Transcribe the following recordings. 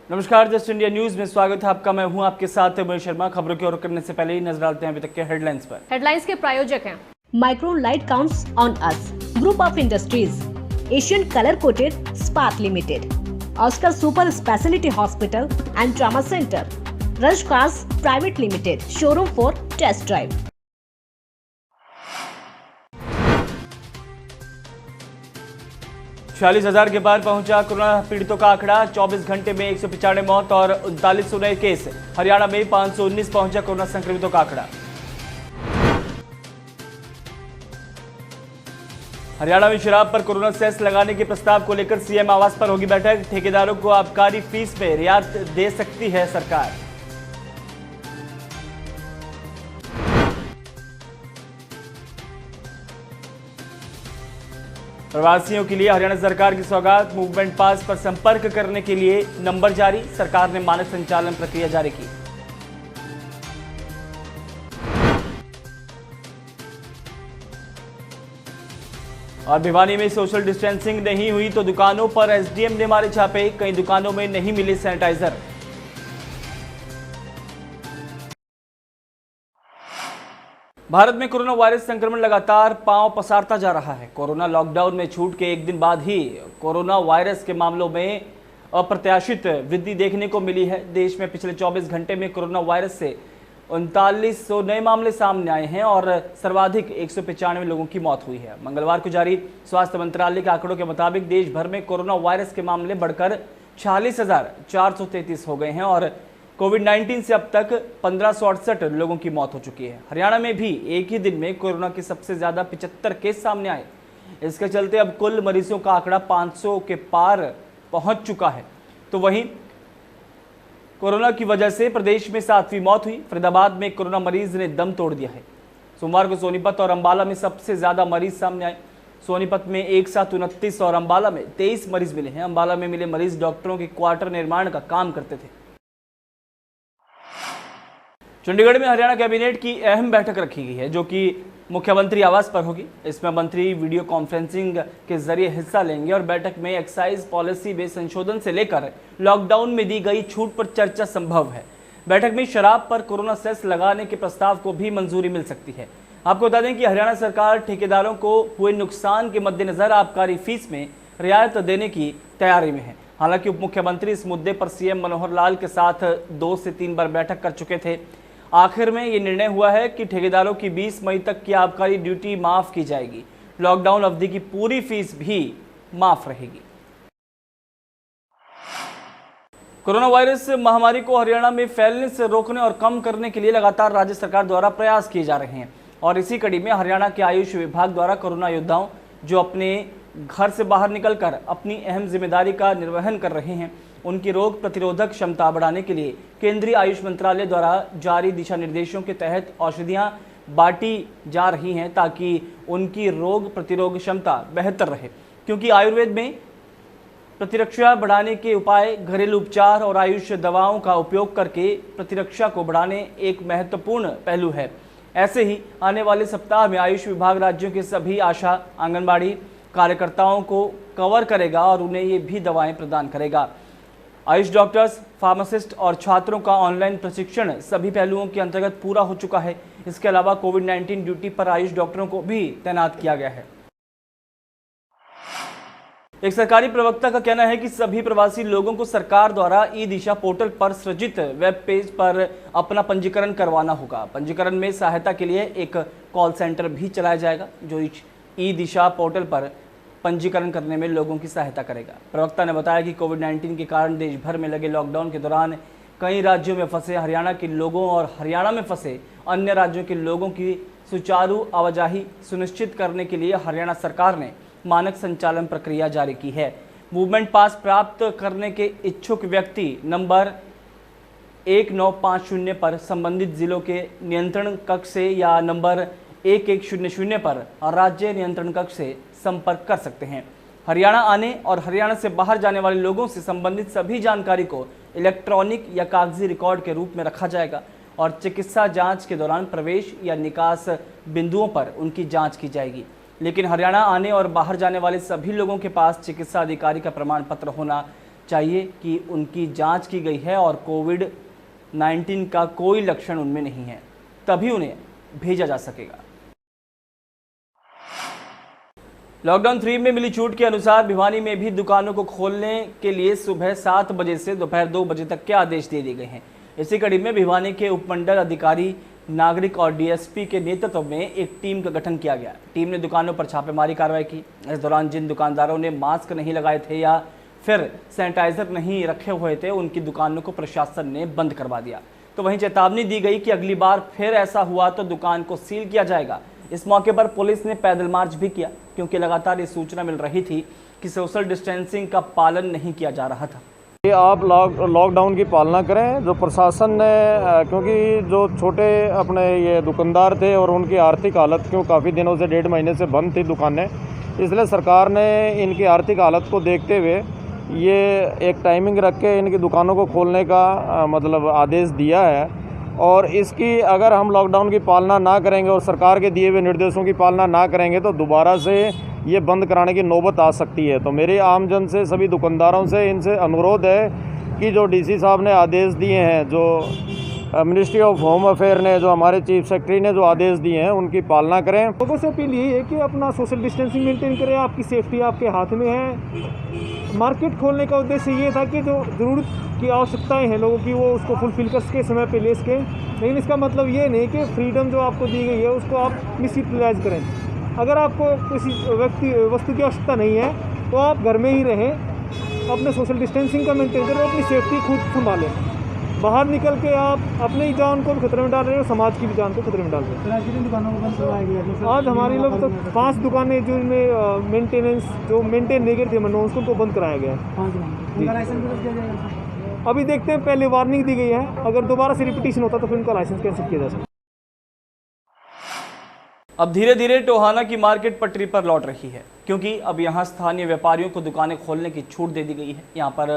नमस्कार, just India news में स्वागत है आपका। मैं हूं आपके साथ महेश शर्मा। खबरों की ओर करने से पहले ही नजर डालते हैं अभी तक के हेडलाइंस पर। हेडलाइंस के प्रायोजक हैं micron light counts on us, group of industries, Asian colour coated spark limited, Oscar super speciality hospital and trauma centre, rush cars private limited, showroom for test drive. 46,000 के पार पहुंचा कोरोना पीड़ितों का आंकड़ा। 24 घंटे में 195 मौत और 39 नए केस। हरियाणा में 519 पहुंचा कोरोना संक्रमितों का आंकड़ा। हरियाणा में शराब पर कोरोना सेस लगाने के प्रस्ताव को लेकर सीएम आवास पर होगी बैठक। ठेकेदारों को आबकारी फीस में रियायत दे सकती है सरकार। प्रवासियों के लिए हरियाणा सरकार की सौगात। मूवमेंट पास पर संपर्क करने के लिए नंबर जारी। सरकार ने मानक संचालन प्रक्रिया जारी की। और भिवानी में सोशल डिस्टेंसिंग नहीं हुई तो दुकानों पर एसडीएम ने मारे छापे। कई दुकानों में नहीं मिले सैनिटाइजर। भारत में कोरोना वायरस संक्रमण लगातार पांव पसारता जा रहा है। कोरोना लॉकडाउन में छूट के एक दिन बाद ही कोरोना वायरस के मामलों में अप्रत्याशित वृद्धि देखने को मिली है। देश में पिछले 24 घंटे में कोरोना वायरस से 3900 नए मामले सामने आए हैं और सर्वाधिक 195 लोगों की मौत हुई है। मंगलवार को जारी स्वास्थ्य मंत्रालय के आंकड़ों के मुताबिक देश भर में कोरोना वायरस के मामले बढ़कर 46,433 हो गए हैं और कोविड-19 से अब तक 1568 लोगों की मौत हो चुकी है। हरियाणा में भी एक ही दिन में कोरोना के सबसे ज्यादा 75 केस सामने आए। इसके चलते अब कुल मरीजों का आंकड़ा 500 के पार पहुंच चुका है। तो वहीं कोरोना की वजह से प्रदेश में 7वीं मौत हुई। फरीदाबाद में कोरोना मरीज ने दम तोड़ दिया है। सोमवार को सोनीपत और अंबाला में सबसे ज्यादा मरीज सामने आए। सोनीपत में एक साथ 29 और अंबाला में 23 मरीज मिले हैं। अंबाला में मिले मरीज डॉक्टरों के क्वार्टर निर्माण का काम करते थे। चंडीगढ़ में हरियाणा कैबिनेट की अहम बैठक रखी गई है जो कि मुख्यमंत्री आवास पर होगी। इसमें मंत्री वीडियो कॉन्फ्रेंसिंग के जरिए हिस्सा लेंगे और बैठक में एक्साइज पॉलिसी में संशोधन से लेकर लॉकडाउन में दी गई छूट पर चर्चा संभव है। बैठक में शराब पर कोरोना सेस लगाने के प्रस्ताव को भी मंजूरी मिल सकती है। आपको बता दें कि हरियाणा सरकार ठेकेदारों को हुए नुकसान के मद्देनजर आबकारी फीस में रियायत देने की तैयारी में है। हालांकि उप मुख्यमंत्री इस मुद्दे पर सीएम मनोहर लाल के साथ 2 से 3 बार बैठक कर चुके थे। आखिर में ये निर्णय हुआ है कि ठेकेदारों की 20 मई तक की आबकारी ड्यूटी माफ की जाएगी। लॉकडाउन अवधि की पूरी फीस भी माफ रहेगी। कोरोना वायरस महामारी को हरियाणा में फैलने से रोकने और कम करने के लिए लगातार राज्य सरकार द्वारा प्रयास किए जा रहे हैं और इसी कड़ी में हरियाणा के आयुष विभाग द्वारा कोरोना योद्धाओं जो अपने घर से बाहर निकलकर अपनी अहम जिम्मेदारी का निर्वहन कर रहे हैं उनकी रोग प्रतिरोधक क्षमता बढ़ाने के लिए केंद्रीय आयुष मंत्रालय द्वारा जारी दिशा निर्देशों के तहत औषधियां बांटी जा रही हैं ताकि उनकी रोग प्रतिरोधक क्षमता बेहतर रहे। क्योंकि आयुर्वेद में प्रतिरक्षा बढ़ाने के उपाय घरेलू उपचार और आयुष दवाओं का उपयोग करके प्रतिरक्षा को बढ़ाने एक महत्वपूर्ण पहलू है। ऐसे ही आने वाले सप्ताह में आयुष विभाग राज्यों के सभी आशा आंगनबाड़ी कार्यकर्ताओं को कवर करेगा और उन्हें ये भी दवाएं प्रदान करेगा। आयुष डॉक्टर्स, फार्मासिस्ट और छात्रों का ऑनलाइन प्रशिक्षण सभी पहलुओं के अंतर्गत पूरा हो चुका है। इसके अलावा कोविड-19 ड्यूटी पर आयुष डॉक्टरों को भी तैनात किया गया है। एक सरकारी प्रवक्ता का कहना है कि सभी प्रवासी लोगों को सरकार द्वारा ई दिशा पोर्टल पर सृजित वेब पेज पर अपना पंजीकरण करवाना होगा। पंजीकरण में सहायता के लिए एक कॉल सेंटर भी चलाया जाएगा जो ई दिशा पोर्टल पर पंजीकरण करने में लोगों की सहायता करेगा। प्रवक्ता ने बताया कि कोविड-19 के कारण देश भर में लगे लॉकडाउन के दौरान कई राज्यों में फंसे हरियाणा के लोगों और हरियाणा में फंसे अन्य राज्यों के लोगों की सुचारू आवाजाही सुनिश्चित करने के लिए हरियाणा सरकार ने मानक संचालन प्रक्रिया जारी की है। मूवमेंट पास प्राप्त करने के इच्छुक व्यक्ति नंबर 1950 पर संबंधित जिलों के नियंत्रण कक्ष से या नंबर 1100 पर राज्य नियंत्रण कक्ष से संपर्क कर सकते हैं। हरियाणा आने और हरियाणा से बाहर जाने वाले लोगों से संबंधित सभी जानकारी को इलेक्ट्रॉनिक या कागजी रिकॉर्ड के रूप में रखा जाएगा और चिकित्सा जांच के दौरान प्रवेश या निकास बिंदुओं पर उनकी जांच की जाएगी। लेकिन हरियाणा आने और बाहर जाने वाले सभी लोगों के पास चिकित्सा अधिकारी का प्रमाण पत्र होना चाहिए कि उनकी जांच की गई है और कोविड-19 का कोई लक्षण उनमें नहीं है, तभी उन्हें भेजा जा सकेगा। लॉकडाउन 3 में मिली छूट के अनुसार भिवानी में भी दुकानों को खोलने के लिए सुबह 7 बजे से दोपहर 2 बजे तक के आदेश दे दिए गए हैं। इसी कड़ी में भिवानी के उपमंडल अधिकारी नागरिक और डीएसपी के नेतृत्व में एक टीम का गठन किया गया। टीम ने दुकानों पर छापेमारी कार्रवाई की। इस दौरान जिन दुकानदारों ने मास्क नहीं लगाए थे या फिर सैनिटाइजर नहीं रखे हुए थे, उनकी दुकानों को प्रशासन ने बंद करवा दिया। तो वहीं चेतावनी दी गई कि अगली बार फिर ऐसा हुआ तो दुकान को सील किया जाएगा। इस मौके पर पुलिस ने पैदल मार्च भी किया, क्योंकि लगातार ये सूचना मिल रही थी कि सोशल डिस्टेंसिंग का पालन नहीं किया जा रहा था। आप लॉकडाउन की पालना करें। जो प्रशासन ने, क्योंकि जो छोटे अपने ये दुकानदार थे और उनकी आर्थिक हालत क्यों काफ़ी दिनों से 1.5 महीने से बंद थी दुकानें, इसलिए सरकार ने इनकी आर्थिक हालत को देखते हुए ये एक टाइमिंग रख के इनकी दुकानों को खोलने का मतलब आदेश दिया है। और इसकी अगर हम लॉकडाउन की पालना ना करेंगे और सरकार के दिए हुए निर्देशों की पालना ना करेंगे तो दोबारा से ये बंद कराने की नौबत आ सकती है। तो मेरी आमजन से, सभी दुकानदारों से, इनसे अनुरोध है कि जो डीसी साहब ने आदेश दिए हैं, जो मिनिस्ट्री ऑफ होम अफेयर ने, जो हमारे चीफ सेक्रेटरी ने जो आदेश दिए हैं, उनकी पालना करें। लोगों से अपील यही है कि अपना सोशल डिस्टेंसिंग मेंटेन करें। आपकी सेफ्टी आपके हाथ में है। मार्केट खोलने का उद्देश्य ये था कि जो ज़रूरत की आवश्यकताएं हैं लोगों की, वो उसको फुलफिल कर सके, समय पे ले सकें। लेकिन इसका मतलब ये नहीं कि फ्रीडम जो आपको दी गई है उसको आप मिस यूटिलाइज करें। अगर आपको किसी वस्तु की आवश्यकता नहीं है तो आप घर में ही रहें, अपने सोशल डिस्टेंसिंग का मेंटेन करें, अपनी सेफ्टी खुद संभालें। बाहर निकल के आप अपनी जान को भी खतरे में डाल रहे हो, समाज की भी जान को खतरे में डाल रहे हो। कितनी दुकानों को बंद करवाया गया? आज हमारी लोग तो 5 दुकानें जिनमें मेंटेनेंस जो मेंटेन नहीं करती मनो, उसको बंद कराया गया है। 5 दुकान, उनका लाइसेंस भी दिया जाएगा। अभी देखते हैं, पहले वार्निंग दी गई है, अगर दोबारा से रिपीटिशन होता तो फिर उनका लाइसेंस कैंसिल किया जा सकता है। अब धीरे धीरे टोहाना की मार्केट पटरी पर लौट रही है, क्योंकि अब यहाँ स्थानीय व्यापारियों को दुकानें खोलने की छूट दे दी गई है। यहाँ पर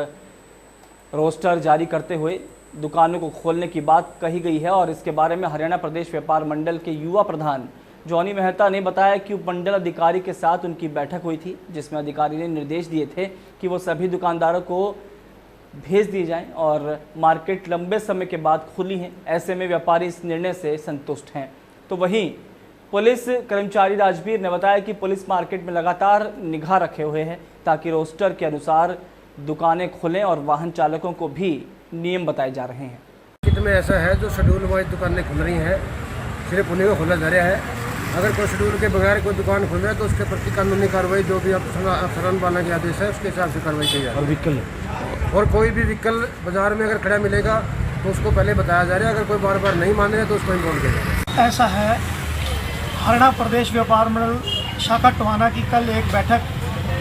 रोस्टर जारी करते हुए दुकानों को खोलने की बात कही गई है और इसके बारे में हरियाणा प्रदेश व्यापार मंडल के युवा प्रधान जॉनी मेहता ने बताया कि उपमंडल अधिकारी के साथ उनकी बैठक हुई थी, जिसमें अधिकारी ने निर्देश दिए थे कि वो सभी दुकानदारों को भेज दिए जाएं और मार्केट लंबे समय के बाद खुली है। ऐसे में व्यापारी इस निर्णय से संतुष्ट हैं। तो वहीं पुलिस कर्मचारी राजवीर ने बताया कि पुलिस मार्केट में लगातार निगाह रखे हुए है ताकि रोस्टर के अनुसार दुकानें खुलें और वाहन चालकों को भी नियम बताए जा रहे हैं। मार्केट में ऐसा है जो शेड्यूल वाइज दुकानें खुल रही हैं, सिर्फ उन्हीं को खोला जा रहा है। अगर कोई शेड्यूल के बगैर कोई दुकान खुल रहा है तो उसके प्रति कानूनी कार्रवाई जो भी अफसरान वाला के आदेश है उसके हिसाब से कार्रवाई की जाए। और कोई भी व्हीकल बाजार में अगर खड़ा मिलेगा तो उसको पहले बताया जा रहा है, अगर कोई बार बार नहीं मान रहा तो उसको इन्वॉल्व किया जाए। ऐसा है, हरियाणा प्रदेश व्यापार मंडल शाखा टोहाना की कल एक बैठक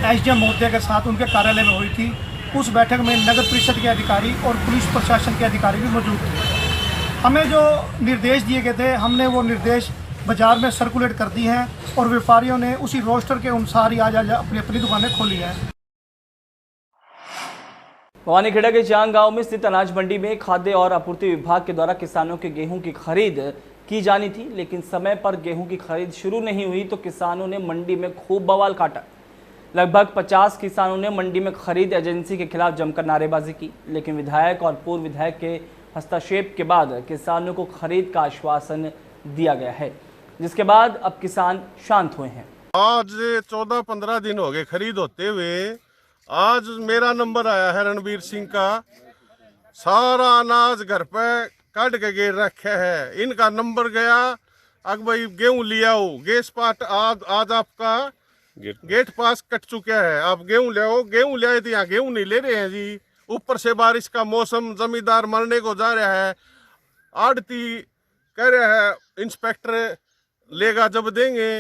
एसडीएम महोदय के साथ उनके कार्यालय में हुई थी। उस बैठक में नगर परिषद के अधिकारी और पुलिस प्रशासन के अधिकारी भी मौजूद थे। हमें जो निर्देश दिए गए थे, हमने वो निर्देश बाजार में सर्कुलेट कर दी हैं और व्यापारियों ने उसी रोस्टर के अनुसार ही आज अपनी अपनी दुकानें खोली हैं। भवानीखेड़ा के चांग गांव में स्थित अनाज मंडी में खाद्य और आपूर्ति विभाग के द्वारा किसानों के गेहूं की खरीद की जानी थी, लेकिन समय पर गेहूं की खरीद शुरू नहीं हुई तो किसानों ने मंडी में खूब बवाल काटा। लगभग 50 किसानों ने मंडी में खरीद एजेंसी के खिलाफ जमकर नारेबाजी की, लेकिन विधायक और पूर्व विधायक के हस्तक्षेप के बाद किसानों को खरीद का आश्वासन दिया गया है, जिसके बाद अब किसान शांत हुए हैं। आज 14-15 दिन हो गए खरीद होते हुए। आज मेरा नंबर आया है रणबीर सिंह का, सारा अनाज घर पे काट के गिर रखे है। इनका नंबर गया, अब भाई गेहूं लिया हो, गैस पाट आज आपका गेट पास कट चुका है, आप गेहूं ले आओ। गेहूं ले आए थे, यहाँ गेहूं नहीं ले रहे हैं जी। ऊपर से बारिश का मौसम, जमींदार मरने को जा रहा है। आड़ती कह रहा है इंस्पेक्टर लेगा जब देंगे।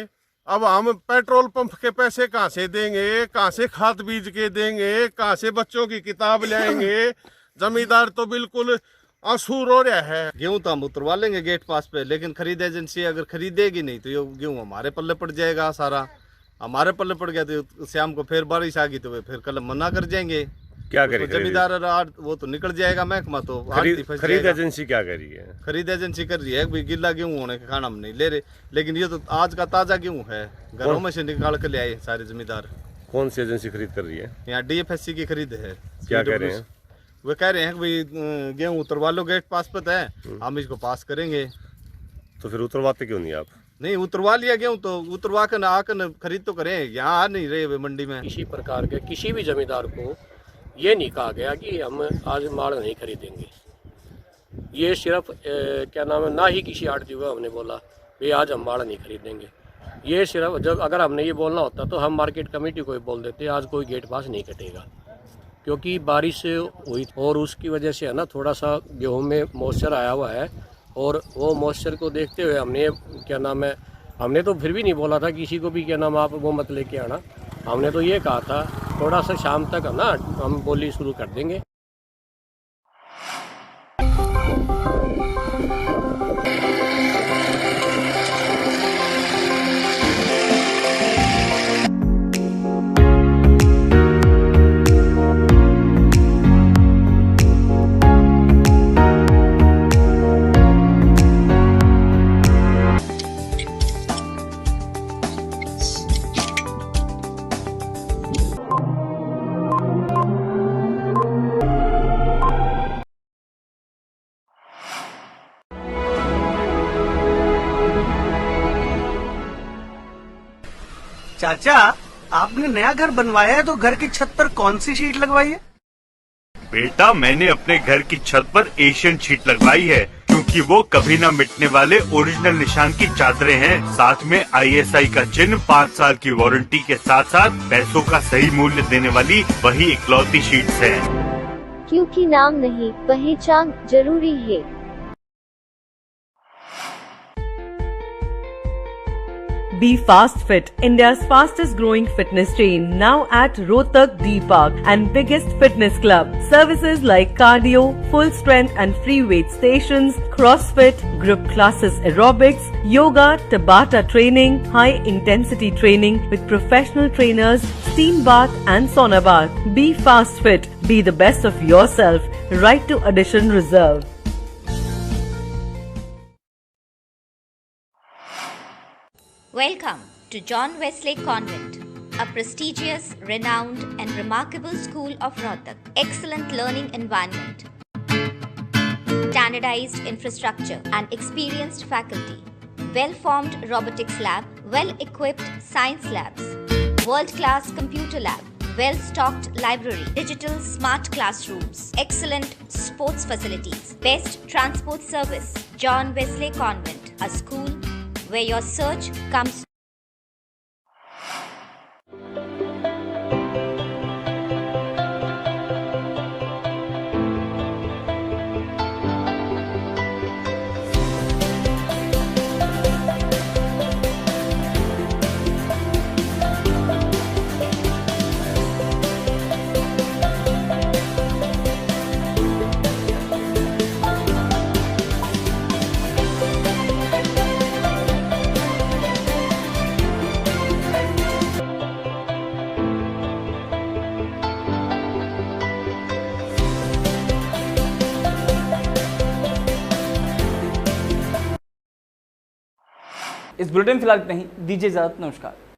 अब हम पेट्रोल पंप के पैसे कहाँ से देंगे, कहाँ से खाद बीज के देंगे, कहाँ से बच्चों की किताब लाएंगे। जमींदार तो बिल्कुल आंसू रो रहा है। गेहूं तो हम उतरवा लेंगे गेट पास पे, लेकिन खरीद एजेंसी अगर खरीदेगी नहीं तो ये गेहूं हमारे पल्ले पड़ जाएगा। सारा हमारे पल्ले पड़ गया तो शाम को फिर बारिश आ गई तो फिर कल मना कर जाएंगे। क्या करें, जमींदार वो तो निकल जाएगा महकमा। तो खरीद एजेंसी क्या कर रही है? खरीद एजेंसी कर रही है भाई गिल्ला गेहूं होने के खाना हम नहीं ले रहे, लेकिन ये तो आज का ताजा गेहूं है, घरों में से निकाल के ले आए सारे जमींदार। कौन सी एजेंसी खरीद कर रही है? यहाँ DFSC की खरीद है। क्या कह रहे हैं? वो कह रहे हैं कि भाई गेहूँ उतरवा लो, गेट पास पर है, हम इसको पास करेंगे। तो फिर उतरवाते क्यों नहीं आप? नहीं, उतरवा लिया गेहूँ तो उतरवा कर आकर खरीद तो करें, यहाँ आ नहीं रहे मंडी में। किसी प्रकार के किसी भी जमींदार को ये नहीं कहा गया कि हम आज माल नहीं खरीदेंगे। ये सिर्फ क्या नाम है, ना ही किसी आड़ती को हमने बोला भाई आज हम माल नहीं खरीदेंगे। ये सिर्फ जब अगर हमने ये बोलना होता तो हम मार्केट कमेटी को ही बोल देते आज कोई गेट पास नहीं कटेगा, क्योंकि बारिश हुई और उसकी वजह से है ना थोड़ा सा गेहूँ में मॉइस्चर आया हुआ है, और वो मॉइस्चर को देखते हुए हमने क्या नाम है, हमने तो फिर भी नहीं बोला था किसी को भी क्या नाम आप वो मत लेके आना। हमने तो ये कहा था थोड़ा सा शाम तक है ना हम बोली शुरू कर देंगे। चाचा, आपने नया घर बनवाया है तो घर की छत पर कौन सी शीट लगवाई है? बेटा, मैंने अपने घर की छत पर एशियन शीट लगवाई है, क्योंकि वो कभी न मिटने वाले ओरिजिनल निशान की चादरें हैं। साथ में ISI का चिन्ह, 5 साल की वारंटी के साथ साथ पैसों का सही मूल्य देने वाली वही इकलौती शीट्स हैं। क्योंकि नाम नहीं पहचान जरूरी है। Be Fast Fit, India's fastest growing fitness chain, now at Rohtak D Park and biggest fitness club. Services like cardio, full strength and free weight stations, CrossFit, group classes, aerobics, yoga, Tabata training, high intensity training with professional trainers, steam bath and sauna bath. Be Fast Fit, be the best of yourself. Right to addition reserved. Welcome to John Wesley Convent, a prestigious, renowned and remarkable school of Rohtak. Excellent learning environment, standardized infrastructure and experienced faculty, well-formed robotics lab, well-equipped science labs, world-class computer lab, well-stocked library, digital smart classrooms, excellent sports facilities, best transport service. John Wesley Convent, a school where your search comes. इस bulletin फिलहाल इतना ही, दीजिए इजाजत, नमस्कार।